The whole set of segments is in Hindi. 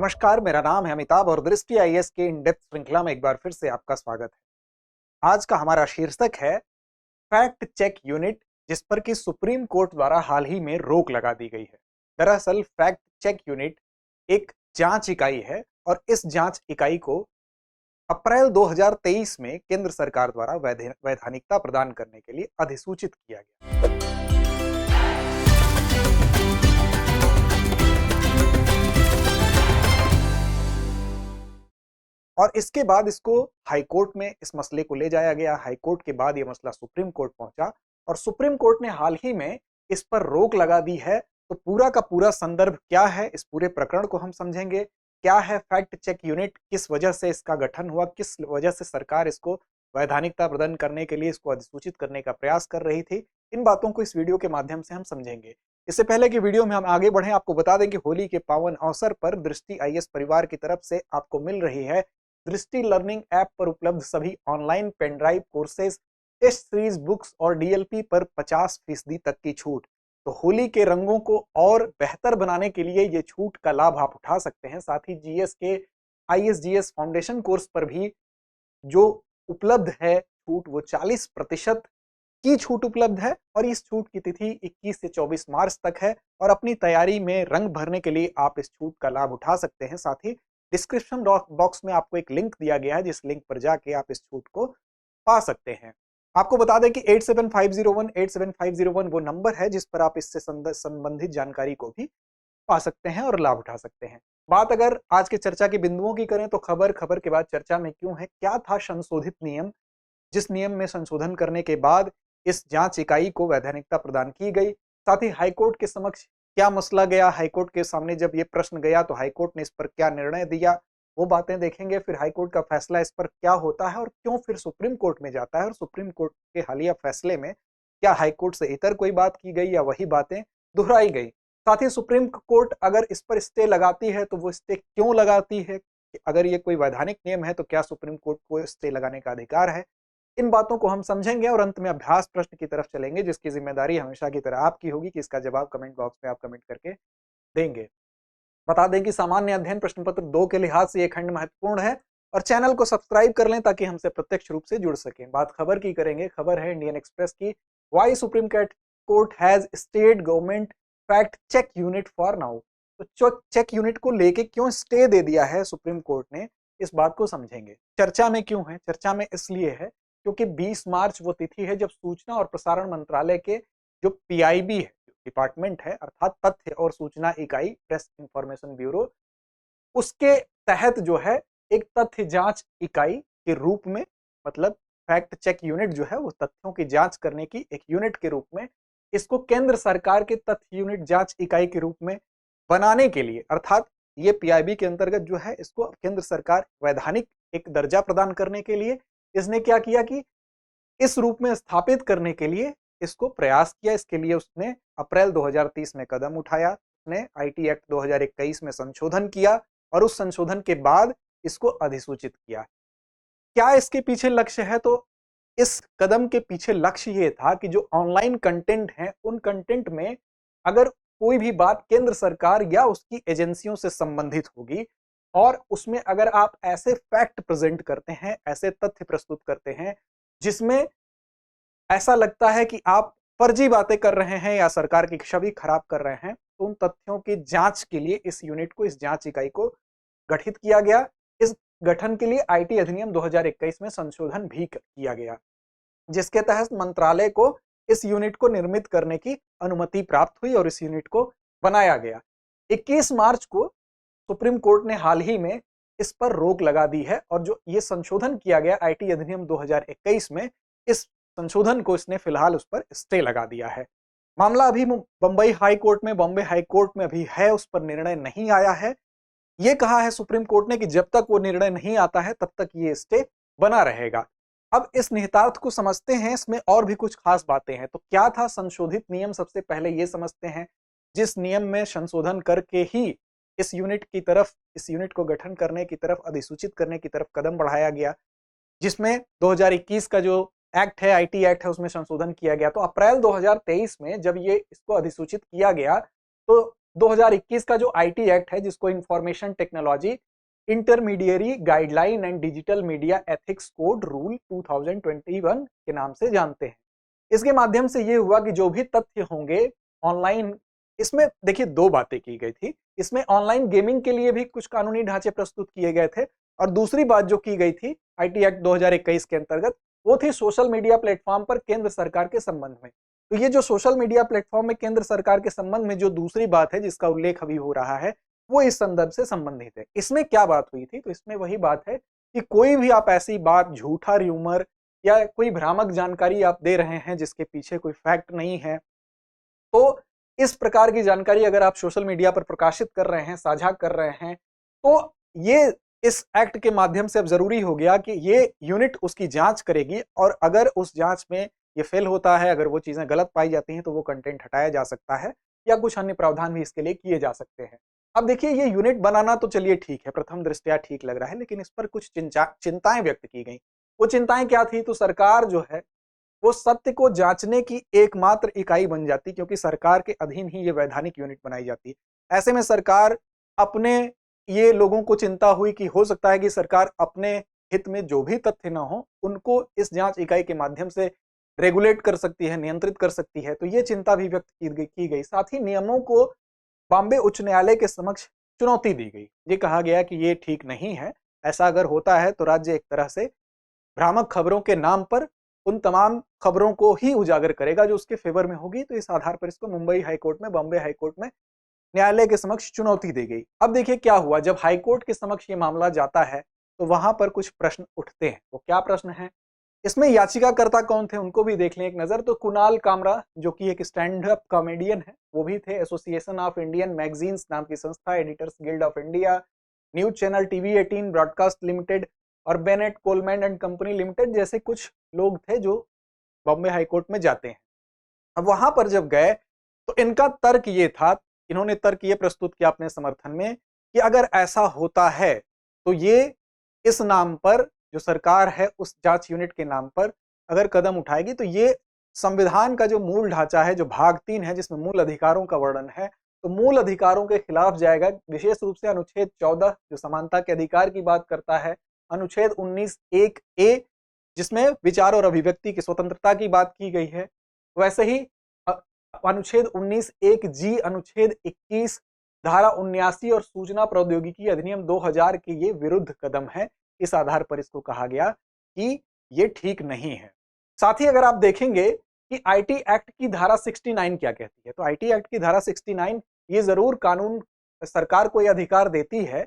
नमस्कार, मेरा नाम है अमिताभ और दृष्टि आईएएस के इन डेप्थ श्रृंखला में एक बार फिर से आपका स्वागत है। आज का हमारा शीर्षक है फैक्ट चेक यूनिट, जिस पर कि सुप्रीम कोर्ट द्वारा हाल ही में रोक लगा दी गई है। दरअसल फैक्ट चेक यूनिट एक जांच इकाई है और इस जांच इकाई को अप्रैल 2023 में केंद्र सरकार द्वारा वैधानिकता प्रदान करने के लिए अधिसूचित किया गया। और इसके बाद इसको हाईकोर्ट में इस मसले को ले जाया गया। हाईकोर्ट के बाद ये मसला सुप्रीम कोर्ट पहुंचा और सुप्रीम कोर्ट ने हाल ही में इस पर रोक लगा दी है। तो पूरा का पूरा संदर्भ क्या है, इस पूरे प्रकरण को हम समझेंगे। क्या है फैक्ट चेक यूनिट, किस वजह से इसका गठन हुआ, किस वजह से सरकार इसको वैधानिकता प्रदान करने के लिए इसको अधिसूचित करने का प्रयास कर रही थी, इन बातों को इस वीडियो के माध्यम से हम समझेंगे। इससे पहले कि वीडियो में हम आगे बढ़ें, आपको बता दें कि होली के पावन अवसर पर दृष्टि आईएएस परिवार की तरफ से आपको मिल रही है दृष्टि लर्निंग ऐप पर उपलब्ध सभी online pen drive courses, test series books और डीएलपी पर 50% तक की छूट। तो होली के रंगों को और बेहतर बनाने के लिए ये छूट का लाभ आप उठा सकते हैं। साथ ही जीएस के आईएसजीएस फाउंडेशन कोर्स पर भी जो उपलब्ध है छूट, वो 40% की छूट उपलब्ध है और इस छूट की तिथि 21 से 24 मार्च तक है। और अपनी तैयारी में रंग भरने के लिए आप इस छूट का लाभ उठा सकते हैं। साथ ही डिस्क्रिप्शन बॉक्स में आपको एक लिंक दिया गया है, जिस लिंक पर जाके आप इस छूट को पा सकते हैं। आपको बता दें कि 8750187501 वो नंबर है जिस पर आप इससे संबंधित जानकारी को भी पा सकते हैं और लाभ उठा सकते हैं। बात अगर आज के चर्चा के बिंदुओं की करें तो खबर के बाद चर्चा में क्यों है, क्या था संशोधित नियम, जिस नियम में संशोधन करने के बाद इस जांच इकाई को वैधानिकता प्रदान की गई। साथ ही हाईकोर्ट के समक्ष क्या मसला गया, हाईकोर्ट के सामने जब ये प्रश्न गया तो हाईकोर्ट ने इस पर क्या निर्णय दिया, वो बातें देखेंगे। फिर हाईकोर्ट का फैसला इस पर क्या होता है और क्यों फिर सुप्रीम कोर्ट में जाता है, और सुप्रीम कोर्ट के हालिया फैसले में क्या हाईकोर्ट से इतर कोई बात की गई या वही बातें दोहराई गई। साथ ही सुप्रीम कोर्ट अगर इस पर स्टे लगाती है तो वो स्टे क्यों लगाती है, अगर ये कोई वैधानिक नियम है तो क्या सुप्रीम कोर्ट को स्टे लगाने का अधिकार है। इन बातों को हम समझेंगे और अंत में अभ्यास प्रश्न की तरफ चलेंगे, जिसकी जिम्मेदारी हमेशा की तरह आपकी होगी कि इसका जवाब कमेंट बॉक्स में आप कमेंट करके देंगे। बता दें कि सामान्य अध्ययन प्रश्न पत्र 2 के लिहाज से यह खंड महत्वपूर्ण है और चैनल को सब्सक्राइब कर लें ताकि हमसे प्रत्यक्ष रूप से जुड़ सकें। बात खबर की करेंगे। खबर है इंडियन एक्सप्रेस की, why Supreme Court has state government fact check unit for now. तो चेक यूनिट को लेके क्यों स्टे दे दिया है सुप्रीम कोर्ट ने, इस बात को समझेंगे। चर्चा में क्यों है, चर्चा में इसलिए है क्योंकि 20 मार्च वो तिथि है जब सूचना और प्रसारण मंत्रालय के जो पीआईबी है, डिपार्टमेंट है, अर्थात तथ्य और सूचना इकाई, प्रेस इंफॉर्मेशन ब्यूरो, उसके तहत जो है एक तथ्य जांच इकाई के रूप में, मतलब फैक्ट चेक यूनिट जो है वो तथ्यों की जांच करने की एक यूनिट के रूप में, इसको केंद्र सरकार के तथ्य यूनिट जांच इकाई के रूप में बनाने के लिए, अर्थात ये पीआईबी के अंतर्गत जो है इसको केंद्र सरकार वैधानिक एक दर्जा प्रदान करने के लिए इसने क्या किया कि इस रूप में स्थापित करने के लिए इसको प्रयास किया। इसके लिए उसने अप्रैल 2030 में कदम उठाया, उसने आईटी एक्ट 2021 में संशोधन किया और उस संशोधन के बाद इसको अधिसूचित किया। क्या इसके पीछे लक्ष्य है, तो इस कदम के पीछे लक्ष्य ये था कि जो ऑनलाइन कंटेंट है उन कंटेंट में अगर कोई भी बात केंद्र सरकार या उसकी एजेंसियों से संबंधित होगी और उसमें अगर आप ऐसे फैक्ट प्रेजेंट करते हैं, ऐसे तथ्य प्रस्तुत करते हैं जिसमें ऐसा लगता है कि आप फर्जी बातें कर रहे हैं या सरकार की छवि खराब कर रहे हैं, तो उन तथ्यों की जांच के लिए इस यूनिट को, इस जांच इकाई को गठित किया गया। इस गठन के लिए आईटी अधिनियम 2021 में संशोधन भी किया गया, जिसके तहत मंत्रालय को इस यूनिट को निर्मित करने की अनुमति प्राप्त हुई और इस यूनिट को बनाया गया। 21 मार्च को सुप्रीम कोर्ट ने हाल ही में इस पर रोक लगा दी है और जो ये संशोधन किया गया आईटी अधिनियम 2021 में, इस संशोधन को इसने फिलहाल उस पर स्टे लगा दिया है। मामला अभी बॉम्बे हाई कोर्ट में अभी है, उस पर निर्णय नहीं आया है। यह कहा है सुप्रीम कोर्ट ने कि जब तक वो निर्णय नहीं आता है तब तक ये स्टे बना रहेगा। अब इस निहितार्थ को समझते हैं, इसमें और भी कुछ खास बातें हैं। तो क्या था संशोधित नियम, सबसे पहले ये समझते हैं। जिस नियम में संशोधन करके ही इस यूनिट की तरफ, इस यूनिट को गठन करने की तरफ, अधिसूचित करने की तरफ कदम बढ़ाया गया, जिसमें 2021 का जो एक्ट है, आईटी एक्ट है, उसमें संशोधन किया गया। तो अप्रैल 2023 में जब ये इसको अधिसूचित किया गया तो 2021 का जो आईटी एक्ट है, जिसको information technology intermediary guideline and digital media ethics code rule 2021 के नाम से जानते हैं। इसके माध्यम से ये हुआ कि जो भी तथ्य होंगे ऑनलाइन, इसमें देखिए दो बातें की गई थी। इसमें ऑनलाइन गेमिंग के लिए भी कुछ कानूनी ढांचे प्रस्तुत किए गए थे, और दूसरी बात जो की गई थी आईटी एक्ट 2021 के अंतर्गत, वो थी सोशल मीडिया प्लेटफॉर्म पर केंद्र सरकार के संबंध में। तो ये जो सोशल मीडिया प्लेटफॉर्म में केंद्र सरकार के संबंध में जो दूसरी बात है जिसका उल्लेख अभी हो रहा है, वो इस संदर्भ से संबंधित है। इसमें क्या बात हुई थी? तो इसमें वही बात है कि कोई भी आप ऐसी बात, झूठा र्यूमर या कोई भ्रामक जानकारी आप दे रहे हैं जिसके पीछे कोई फैक्ट नहीं है, तो इस प्रकार की जानकारी अगर आप सोशल मीडिया पर प्रकाशित कर रहे हैं, साझा कर रहे हैं, तो ये इस एक्ट के माध्यम से अब जरूरी हो गया कि ये यूनिट उसकी जांच करेगी, और अगर उस जांच में ये फेल होता है, अगर वो चीजें गलत पाई जाती हैं, तो वो कंटेंट हटाया जा सकता है या कुछ अन्य प्रावधान भी इसके लिए किए जा सकते हैं। अब देखिए, ये यूनिट बनाना तो चलिए ठीक है, प्रथम दृष्टया ठीक लग रहा है, लेकिन इस पर कुछ चिंताएं व्यक्त की गई। वो चिंताएं क्या थी? तो सरकार जो है वो सत्य को जांचने की एकमात्र इकाई बन जाती, क्योंकि सरकार के अधीन ही ये वैधानिक यूनिट बनाई जाती है। ऐसे में सरकार अपने, ये लोगों को चिंता हुई कि हो सकता है कि सरकार अपने हित में जो भी तथ्य ना हो उनको इस जांच इकाई के माध्यम से रेगुलेट कर सकती है, नियंत्रित कर सकती है। तो ये चिंता भी व्यक्त की गई। साथ ही नियमों को बॉम्बे उच्च न्यायालय के समक्ष चुनौती दी गई। ये कहा गया कि ये ठीक नहीं है, ऐसा अगर होता है तो राज्य एक तरह से भ्रामक खबरों के नाम पर उन तमाम खबरों को ही उजागर करेगा जो उसके फेवर में होगी। तो इस आधार पर इसको मुंबई हाईकोर्ट में, बॉम्बे हाईकोर्ट में न्यायालय के समक्ष चुनौती दी गई। अब देखिए क्या हुआ, जब हाईकोर्ट के समक्ष ये मामला जाता है तो वहां पर कुछ प्रश्न उठते हैं। वो क्या प्रश्न है? इसमें याचिकाकर्ता कौन थे उनको भी देख लें एक नजर। तो कुणाल कामरा, जो कि एक स्टैंड अप कॉमेडियन है, वो भी थे। एसोसिएशन ऑफ इंडियन मैगजीन्स नाम की संस्था, editors guild of India, news channel TV 18 broadcast limited और Bennett Coleman and company limited जैसे कुछ लोग थे जो बॉम्बे हाईकोर्ट में जाते हैं। अब वहां पर जब गए तो इनका तर्क ये था, इन्होंने तर्क ये प्रस्तुत किया अपने समर्थन में कि अगर ऐसा होता है तो ये इस नाम पर, जो सरकार है उस जांच यूनिट के नाम पर अगर कदम उठाएगी, तो ये संविधान का जो मूल ढांचा है, जो भाग 3 है जिसमें मूल अधिकारों का वर्णन है, तो मूल अधिकारों के खिलाफ जाएगा। विशेष रूप से अनुच्छेद 14 जो समानता के अधिकार की बात करता है, अनुच्छेद 19(1)(a) जिसमें विचार और अभिव्यक्ति की स्वतंत्रता की बात की गई है, वैसे ही अनुच्छेद 19(1)(g), अनुच्छेद 21, धारा 79 और सूचना प्रौद्योगिकी अधिनियम 2000 के ये विरुद्ध कदम है। इस आधार पर इसको कहा गया कि ये ठीक नहीं है। साथ ही अगर आप देखेंगे कि आईटी एक्ट की धारा 69 क्या कहती है, तो आईटी एक्ट की धारा 69 ये जरूर कानून सरकार को यह अधिकार देती है,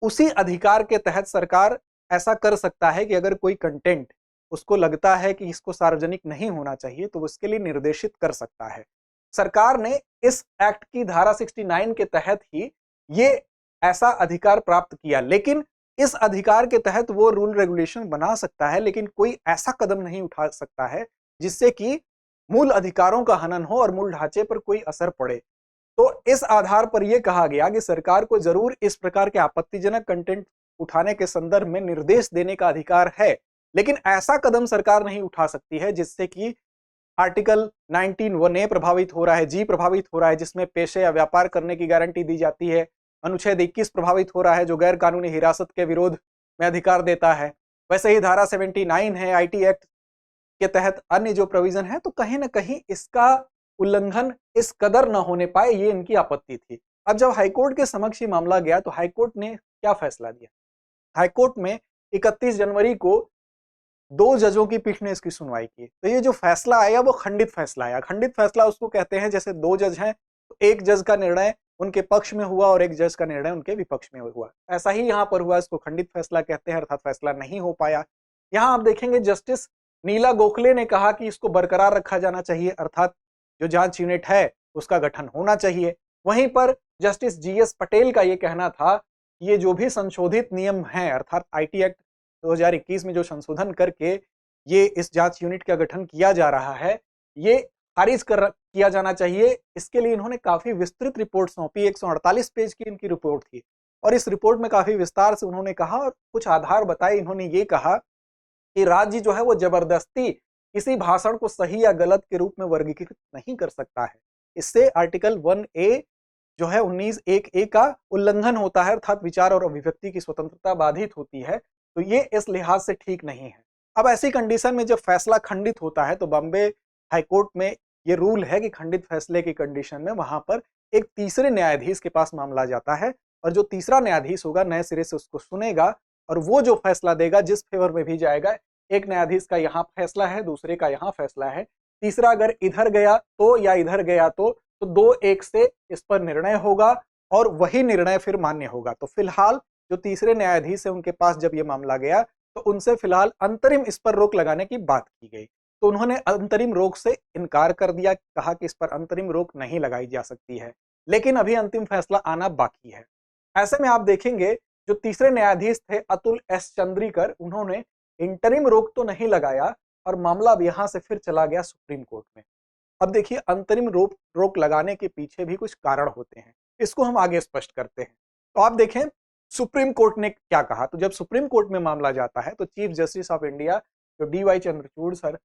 उसी अधिकार के तहत सरकार ऐसा कर सकता है कि अगर कोई कंटेंट उसको लगता है कि इसको सार्वजनिक नहीं होना चाहिए तो उसके लिए निर्देशित कर सकता है। सरकार ने इस एक्ट की धारा 69 के तहत ही ये ऐसा अधिकार प्राप्त किया, लेकिन इस अधिकार के तहत वो रूल रेगुलेशन बना सकता है, लेकिन कोई ऐसा कदम नहीं उठा सकता है जिससे कि मूल अधिकारों का हनन हो और मूल ढांचे पर कोई असर पड़े। तो इस आधार पर यह कहा गया कि सरकार को जरूर इस प्रकार के आपत्तिजनक कंटेंट उठाने के संदर्भ में निर्देश देने का अधिकार है, लेकिन ऐसा कदम सरकार नहीं उठा सकती है जिससे कि आर्टिकल 19(1)(a) प्रभावित हो रहा है, जी प्रभावित हो रहा है जिसमें पेशे या व्यापार करने की गारंटी दी जाती है, अनुच्छेद 21 प्रभावित हो रहा है जो गैर कानूनी हिरासत के विरोध में अधिकार देता है, वैसे ही धारा 79 है आईटी एक्ट के तहत अन्य जो प्रोविजन है, तो कहीं ना कहीं इसका उल्लंघन इस कदर न होने पाए, ये इनकी आपत्ति थी। अब जब हाईकोर्ट के समक्ष ये मामला गया तो हाईकोर्ट ने क्या फैसला दिया? हाईकोर्ट में 31 जनवरी को 2 जजों की पीठ ने इसकी सुनवाई की। तो ये जो फैसला आया वो खंडित फैसला आया। खंडित फैसला उसको कहते हैं जैसे 2 जज हैं तो एक जज का निर्णय उनके पक्ष में हुआ और एक जज का निर्णय उनके विपक्ष में हुआ, ऐसा ही यहाँ पर हुआ। इसको खंडित फैसला कहते हैं, अर्थात फैसला नहीं हो पाया। यहाँ आप देखेंगे जस्टिस नीला गोखले ने कहा कि इसको बरकरार रखा जाना चाहिए, अर्थात जो जांच यूनिट है उसका गठन होना चाहिए। वहीं पर जस्टिस जीएस पटेल का ये कहना था कि ये जो भी संशोधित नियम हैं, अर्थात आईटी एक्ट 2021 में जो संशोधन करके ये इस जांच यूनिट का गठन किया जा रहा है, ये खारिज किया जाना चाहिए। इसके लिए इन्होंने काफी विस्तृत रिपोर्ट सौंपी, 148 पेज की इनकी रिपोर्ट थी और इस रिपोर्ट में काफी विस्तार से उन्होंने कहा और कुछ आधार बताए। इन्होंने ये कहा कि राज्य जो है वो जबरदस्ती किसी भाषण को सही या गलत के रूप में वर्गीकृत नहीं कर सकता है। इससे आर्टिकल 1(a) जो है 19(1)(a) का उल्लंघन होता है, अर्थात विचार और अभिव्यक्ति की स्वतंत्रता बाधित होती है, तो ये इस लिहाज से ठीक नहीं है। अब ऐसी कंडीशन में जब फैसला खंडित होता है तो बॉम्बे हाईकोर्ट में ये रूल है कि खंडित फैसले की कंडीशन में वहां पर एक तीसरे न्यायाधीश के पास मामला जाता है और जो तीसरा न्यायाधीश होगा नए सिरे से उसको सुनेगा और वो जो फैसला देगा जिस फेवर में भी जाएगा, एक न्यायाधीश का यहाँ फैसला है, दूसरे का यहाँ फैसला है, तीसरा अगर इधर गया तो या इधर गया तो 2-1 से इस पर निर्णय होगा और वही निर्णय फिर मान्य होगा। तो फिलहाल जो तीसरे न्यायाधीश है उनके पास जब ये मामला गया तो उनसे फिलहाल अंतरिम इस पर रोक लगाने की बात की गई, तो उन्होंने अंतरिम रोक से इनकार कर दिया, कहा कि इस पर अंतरिम रोक नहीं लगाई जा सकती है, लेकिन अभी अंतिम फैसला आना बाकी है। ऐसे में आप देखेंगे जो तीसरे न्यायाधीश थे अतुल एस चंद्रीकर, उन्होंने इंटरिम रोक तो नहीं लगाया और मामला अब यहां से फिर चला गया सुप्रीम कोर्ट में। अब देखिए अंतरिम रोक लगाने के पीछे भी कुछ कारण होते हैं, इसको हम आगे स्पष्ट करते हैं। तो आप देखें सुप्रीम कोर्ट ने क्या कहा। तो जब सुप्रीम कोर्ट में मामला जाता है तो चीफ जस्टिस ऑफ इंडिया जो डी.वाई. चंद्रचूड़ सर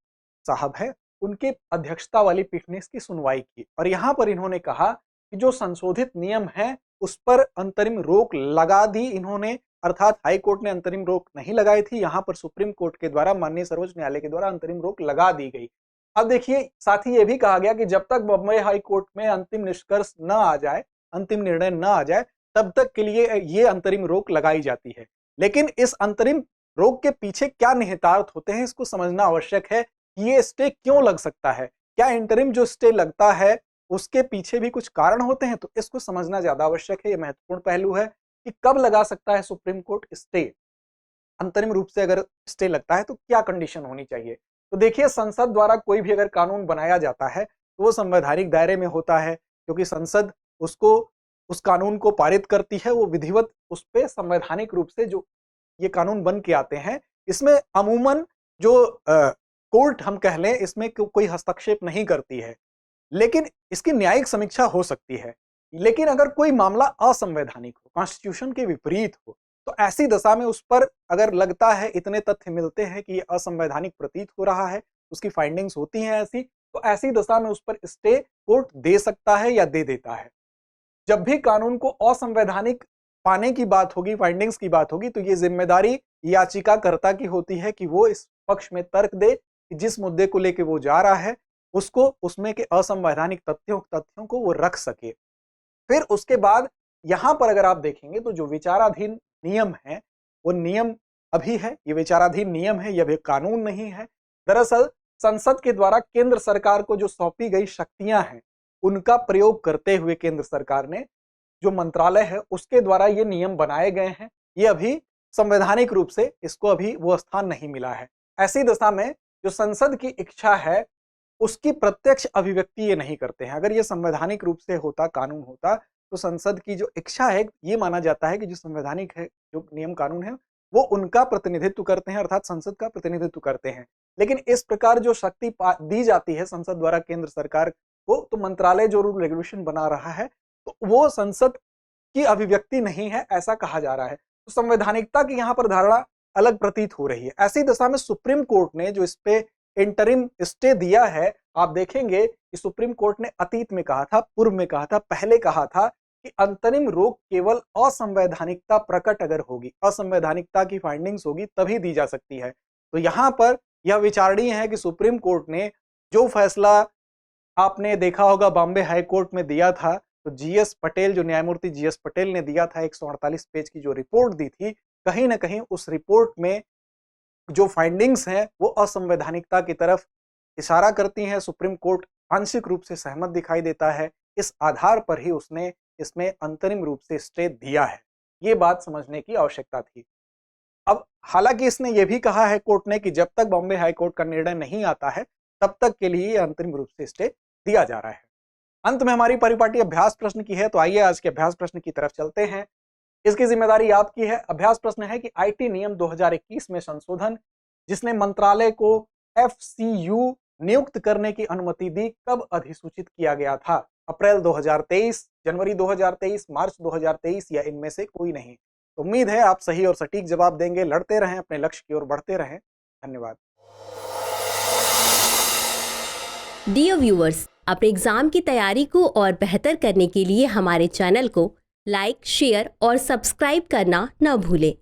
साहब है, उनके अध्यक्षता वाली पीठ ने इसकी सुनवाई की और यहां पर इन्होंने कहा कि जो संशोधित नियम है उस पर अंतरिम रोक लगा दी इन्होंने, अर्थात हाई कोर्ट ने अंतरिम रोक नहीं लगाई थी, यहां पर सुप्रीम कोर्ट के द्वारा माननीय सर्वोच्च न्यायालय के द्वारा अंतरिम रोक लगा दी गई। अब देखिए साथ ही यह भी कहा गया कि जब तक बॉम्बे हाई कोर्ट में अंतिम निष्कर्ष न आ जाए, अंतिम निर्णय न आ जाए, तब तक के लिए ये अंतरिम रोक लगाई जाती है। लेकिन इस अंतरिम रोक के पीछे क्या निहितार्थ होते हैं इसको समझना आवश्यक है। ये स्टे क्यों लग सकता है, क्या इंटरिम जो स्टे लगता है उसके पीछे भी कुछ कारण होते हैं, तो इसको समझना ज्यादा आवश्यक है। यह महत्वपूर्ण पहलू है कि कब लगा सकता है सुप्रीम कोर्ट स्टे, अंतरिम रूप से अगर स्टे लगता है तो क्या कंडीशन होनी चाहिए। तो देखिए संसद द्वारा कोई भी अगर कानून बनाया जाता है तो वो संवैधानिक दायरे में होता है, क्योंकि संसद उसको उस कानून को पारित करती है, वो विधिवत उस पर संवैधानिक रूप से जो ये कानून बन के आते हैं, इसमें अमूमन जो कोर्ट हम कह लें इसमें कोई हस्तक्षेप नहीं करती है, लेकिन इसकी न्यायिक समीक्षा हो सकती है। लेकिन अगर कोई मामला असंवैधानिक हो, कॉन्स्टिट्यूशन के विपरीत हो, तो ऐसी दशा में उस पर अगर लगता है इतने तथ्य मिलते हैं कि ये असंवैधानिक प्रतीत हो रहा है, उसकी फाइंडिंग्स होती हैं ऐसी, तो ऐसी दशा में उस पर स्टे कोर्ट दे सकता है या दे देता है। जब भी कानून को असंवैधानिक पाने की बात होगी, फाइंडिंग्स की बात होगी, तो ये जिम्मेदारी याचिकाकर्ता की होती है कि वो इस पक्ष में तर्क दे कि जिस मुद्दे को लेकर वो जा रहा है उसको, उसमें के असंवैधानिक तथ्यों को वो रख सके। फिर उसके बाद यहां पर अगर आप देखेंगे तो जो विचाराधीन नियम है वो नियम अभी है, ये विचाराधीन नियम है, यह भी कानून नहीं है। दरअसल संसद के द्वारा केंद्र सरकार को जो सौंपी गई शक्तियां हैं उनका प्रयोग करते हुए केंद्र सरकार ने जो मंत्रालय है उसके द्वारा ये नियम बनाए गए हैं, ये अभी संवैधानिक रूप से इसको अभी वो स्थान नहीं मिला है। ऐसी दशा में जो संसद की इच्छा है उसकी प्रत्यक्ष अभिव्यक्ति ये नहीं करते हैं। अगर ये संवैधानिक रूप से होता, कानून होता, तो संसद की जो इच्छा है ये माना जाता है कि जो संवैधानिक है, जो नियम कानून है वो उनका प्रतिनिधित्व करते हैं, अर्थात संसद का प्रतिनिधित्व करते हैं। लेकिन इस प्रकार जो शक्ति दी जाती है संसद द्वारा केंद्र सरकार को, तो मंत्रालय जो रूल रेगुलेशन बना रहा है तो वो संसद की अभिव्यक्ति नहीं है, ऐसा कहा जा रहा है। तो संवैधानिकता की यहाँ पर धारणा अलग प्रतीत हो रही है। ऐसी दशा में सुप्रीम कोर्ट ने जो इस पे इंटरिम स्टे दिया है, आप देखेंगे कि सुप्रीम कोर्ट ने अतीत में कहा था, पूर्व में कहा था, पहले कहा था कि अंतरिम रोक केवल असंवैधानिकता प्रकट अगर होगी, असंवैधानिकता की फाइंडिंग्स होगी तभी दी जा सकती है। तो यहां पर यह विचारणीय है कि सुप्रीम कोर्ट ने जो फैसला आपने देखा होगा बॉम्बे हाई कोर्ट में दिया था, तो जीएस पटेल, जो न्यायमूर्ति जीएस पटेल ने दिया था, 148 पेज की जो रिपोर्ट दी थी, कहीं ना कहीं उस रिपोर्ट में जो फाइंडिंग्स हैं वो असंवैधानिकता की तरफ इशारा करती हैं। सुप्रीम कोर्ट आंशिक रूप से सहमत दिखाई देता है, इस आधार पर ही उसने इसमें अंतरिम रूप से स्टे दिया है। ये बात समझने की आवश्यकता थी। अब हालांकि इसने ये भी कहा है कोर्ट ने कि जब तक बॉम्बे हाई कोर्ट का निर्णय नहीं आता है तब तक के लिए अंतरिम रूप से स्टे दिया जा रहा है। अंत में हमारी परिपाटी अभ्यास प्रश्न की है, तो आइए आज के अभ्यास प्रश्न की तरफ चलते हैं। इसकी जिम्मेदारी आपकी है। अभ्यास प्रश्न है कि आईटी नियम 2021 में संशोधन जिसने मंत्रालय को एफसीयू नियुक्त करने की अनुमति दी, कब अधिसूचित किया गया था? अप्रैल 2023, जनवरी 2023, मार्च 2023 या इनमें से कोई नहीं। तो उम्मीद है आप सही और सटीक जवाब देंगे। लड़ते रहें, अपने लक्ष्य की ओर बढ़ते रहें। धन्यवाद। डियर व्यूअर्स, अपने एग्ज़ाम की तैयारी को और बेहतर करने के लिए हमारे चैनल को लाइक, शेयर और सब्सक्राइब करना न भूलें।